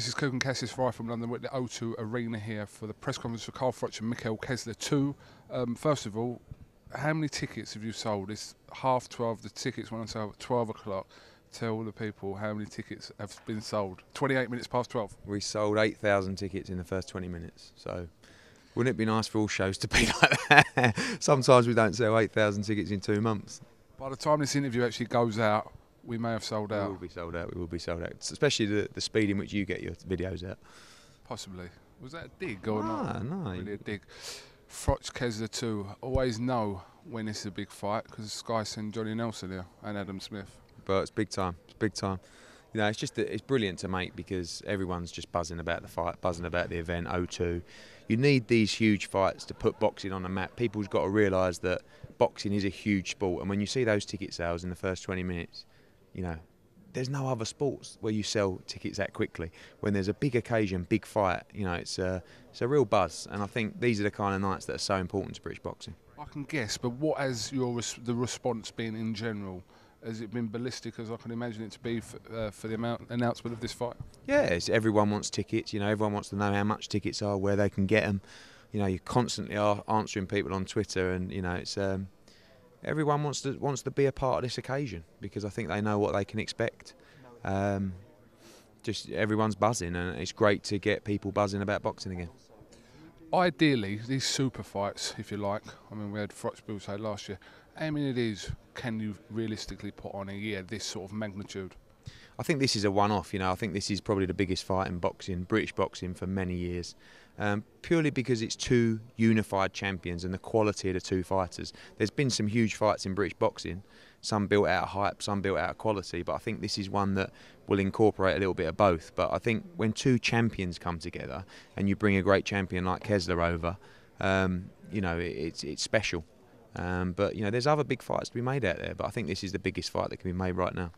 This is KUGAN CASSIUS Fry from London. We're at the O2 Arena here for the press conference for FROCH and KESSLER 2. First of all, how many tickets have you sold? It's 12:30. The tickets went on sale at 12 o'clock. Tell the people how many tickets have been sold. 28 minutes past 12. We sold 8,000 tickets in the first 20 minutes. So wouldn't it be nice for all shows to be like that? Sometimes we don't sell 8,000 tickets in 2 months. By the time this interview actually goes out, we may have sold out. We will be sold out. We will be sold out. Especially the speed in which you get your videos out. Possibly. Was that a dig or not? No. Really a dig. FROCH KESSLER 2. Always know when it's a big fight because Sky sent Johnny Nelson here and Adam Smith. But it's big time. It's big time. You know, it's brilliant to make because everyone's just buzzing about the fight, buzzing about the event. O2. You need these huge fights to put boxing on the map. People's got to realise that boxing is a huge sport, and when you see those ticket sales in the first 20 minutes, you know, there's no other sports where you sell tickets that quickly. When there's a big occasion, big fight, you know, it's a real buzz. And I think these are the kind of nights that are so important to British boxing. I can guess, but what has the response been in general? Has it been ballistic as I can imagine it to be for the announcement of this fight? Yes, everyone wants tickets. You know, everyone wants to know how much tickets are, where they can get them. You know, you constantly are answering people on Twitter, and you know, it's everyone wants to be a part of this occasion because I think they know what they can expect. Just everyone's buzzing, and it's great to get people buzzing about boxing again. Ideally, these super fights, if you like, I mean, we had FROCH Bill say last year, how many of these can you realistically put on a year, this sort of magnitude? I think this is a one-off, you know. I think this is probably the biggest fight in boxing, British boxing, for many years. Purely because it's two unified champions and the quality of the two fighters. There's been some huge fights in British boxing, some built out of hype, some built out of quality, but I think this is one that will incorporate a little bit of both. But I think when two champions come together and you bring a great champion like KESSLER over, you know, it's special. But you know, there's other big fights to be made out there, but I think this is the biggest fight that can be made right now.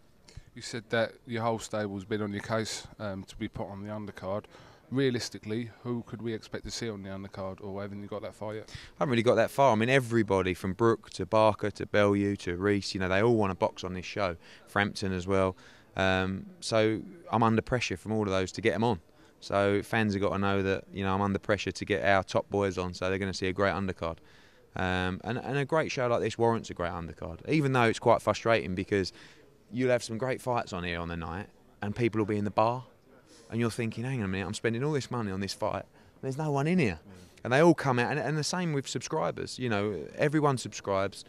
You said that your whole stable's been on your case to be put on the undercard. Realistically, who could we expect to see on the undercard, or haven't you got that far yet? I haven't really got that far. I mean, everybody from Brook to Barker to Bellew to Reese, you know, they all want to box on this show. Frampton as well. So I'm under pressure from all of those to get them on. So fans have got to know that, you know, I'm under pressure to get our top boys on, so they're going to see a great undercard. And a great show like this warrants a great undercard, even though it's quite frustrating because you'll have some great fights on here on the night and people will be in the bar and you're thinking, hang on a minute, I'm spending all this money on this fight and there's no one in here. And they all come out, and the same with subscribers. You know, everyone subscribes,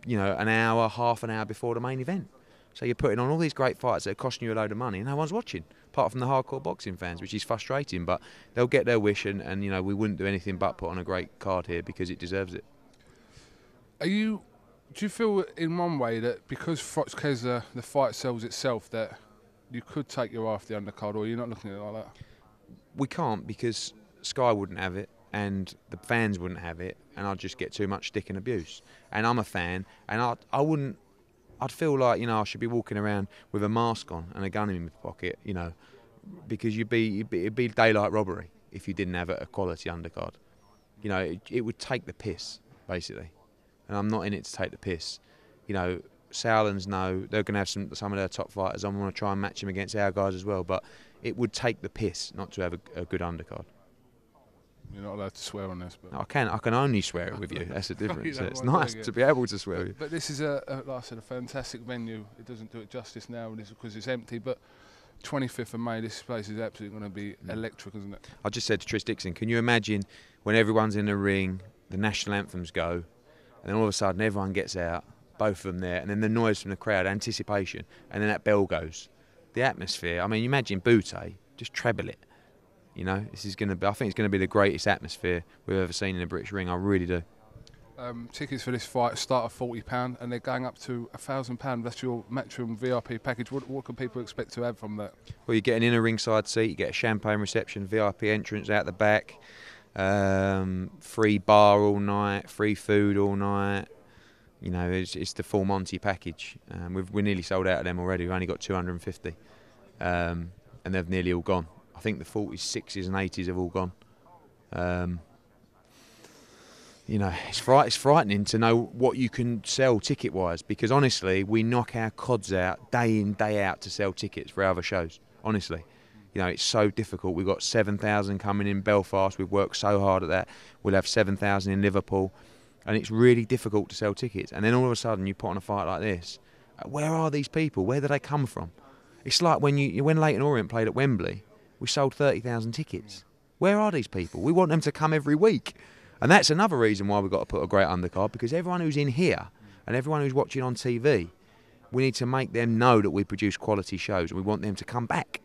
you know, an hour, half an hour before the main event. So you're putting on all these great fights that are costing you a load of money and no one's watching, apart from the hardcore boxing fans, which is frustrating, but they'll get their wish, and you know, we wouldn't do anything but put on a great card here because it deserves it. Do you feel in one way that because FROCH KESSLER, the fight sells itself, that you could take your eye off the undercard, or you're not looking at it like that? We can't, because Sky wouldn't have it and the fans wouldn't have it, and I'd just get too much stick and abuse. And I'm a fan, and I'd feel like, you know, I should be walking around with a mask on and a gun in my pocket, you know, because it'd be daylight robbery if you didn't have a quality undercard. You know, it would take the piss, basically. And I'm not in it to take the piss. You know, Sowlands know they're going to have some of their top fighters. I want to try and match them against our guys as well. But it would take the piss not to have a good undercard. You're not allowed to swear on this, but I can only swear it with you. That's the difference. You know, It's nice to be able to swear with you. But this is like I said, a fantastic venue. It doesn't do it justice now because it's empty. But 25th of May, this place is absolutely going to be electric, isn't it? I just said to Trish Dixon, can you imagine when everyone's in the ring, the national anthems go, and then all of a sudden everyone gets out, both of them there, and then the noise from the crowd, anticipation, and then that bell goes. The atmosphere, I mean, imagine Butte, just treble it. You know, this is going to be, I think it's going to be the greatest atmosphere we've ever seen in a British ring, I really do. Tickets for this fight start at £40 and they're going up to £1,000. That's your Matchroom VIP package. What can people expect to have from that? Well, you get an inner ringside seat, you get a champagne reception, VIP entrance out the back, free bar all night, free food all night. You know, it's the full Monty package. We're nearly sold out of them already. We've only got 250, and they've nearly all gone. I think the 40s, 60s and 80s have all gone. You know, it's frightening to know what you can sell ticket-wise, because honestly, we knock our cods out day in, day out to sell tickets for other shows. Honestly, You know, it's so difficult. We've got 7,000 coming in Belfast. We've worked so hard at that. We'll have 7,000 in Liverpool. And it's really difficult to sell tickets. And then all of a sudden you put on a fight like this. Where are these people? Where do they come from? It's like when Leyton Orient played at Wembley, we sold 30,000 tickets. Where are these people? We want them to come every week. And that's another reason why we've got to put a great undercard, because everyone who's in here and everyone who's watching on TV, we need to make them know that we produce quality shows and we want them to come back.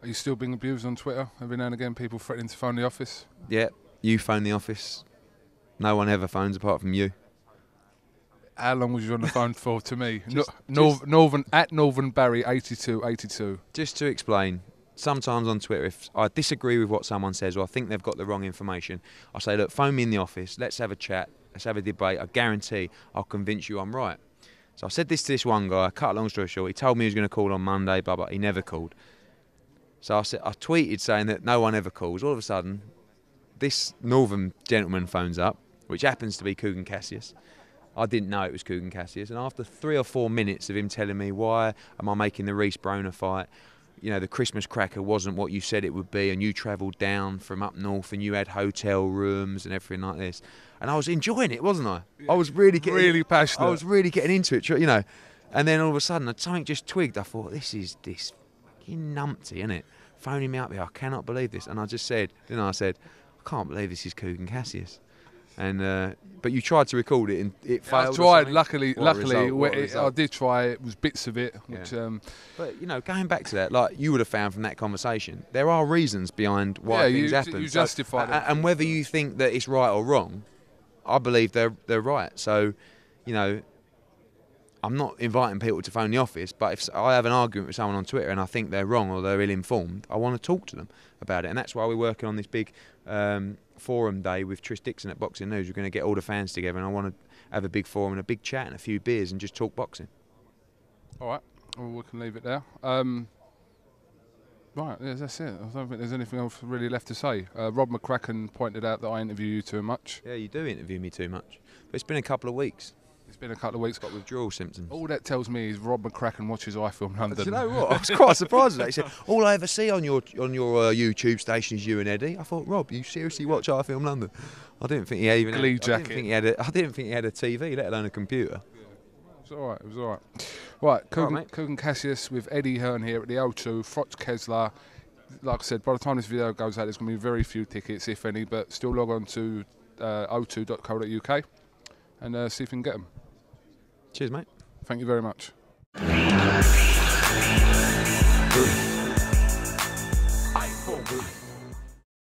Are you still being abused on Twitter? Every now and again, people threatening to phone the office? Yeah, you phone the office. No one ever phones apart from you. How long was you on the phone for to me? Northern Barry 8282. Just to explain, sometimes on Twitter, if I disagree with what someone says or I think they've got the wrong information, I say, look, phone me in the office, let's have a chat, let's have a debate. I guarantee I'll convince you I'm right. So I said this to this one guy, cut a long story short, he told me he was going to call on Monday, blah, blah, he never called. So I tweeted saying that no one ever calls. All of a sudden, this Northern gentleman phones up, which happens to be KUGAN CASSIUS. I didn't know it was KUGAN CASSIUS, and after 3 or 4 minutes of him telling me, why am I making the Reece Broner fight? You know, the Christmas cracker wasn't what you said it would be, and you travelled down from up north and you had hotel rooms and everything like this. And I was enjoying it, wasn't I? I was really passionate. I was really getting into it, you know. And then all of a sudden, something just twigged. I thought, this fucking numpty, isn't it? Phoning me up here, I cannot believe this. And I just said, I can't believe this is KUGAN CASSIUS. And but you tried to record it and it failed. I tried. Luckily, I did try. It was bits of it. Which, but you know, going back to that, like you would have found from that conversation, there are reasons behind why things happen. You justify it. And whether you think that it's right or wrong, I believe they're right. So, you know, I'm not inviting people to phone the office, but if I have an argument with someone on Twitter and I think they're wrong or they're ill-informed, I want to talk to them about it. And that's why we're working on this big forum day with Tris Dixon at Boxing News. We're going to get all the fans together, and I want to have a big forum and a big chat and a few beers and just talk boxing. All right, well, we can leave it there. Right, yeah, that's it. I don't think there's anything else really left to say. Rob McCracken pointed out that I interview you too much. Yeah, you do interview me too much. But it's been a couple of weeks. It's been a couple of weeks. Got withdrawal symptoms. All that tells me is Rob McCracken watches iFILM London. Do you know what? I was quite surprised at that. He said, all I ever see on your YouTube station is you and Eddie. I thought, Rob, you seriously watch iFILM London? I didn't think he had even. Glee jacket. I didn't think he had a TV, let alone a computer. It was all right. Right, KUGAN CASSIUS with Eddie Hearn here at the O2, FROCH KESSLER. Like I said, by the time this video goes out, there's going to be very few tickets, if any, but still log on to o2.co.uk and see if you can get them. Cheers, mate. Thank you very much.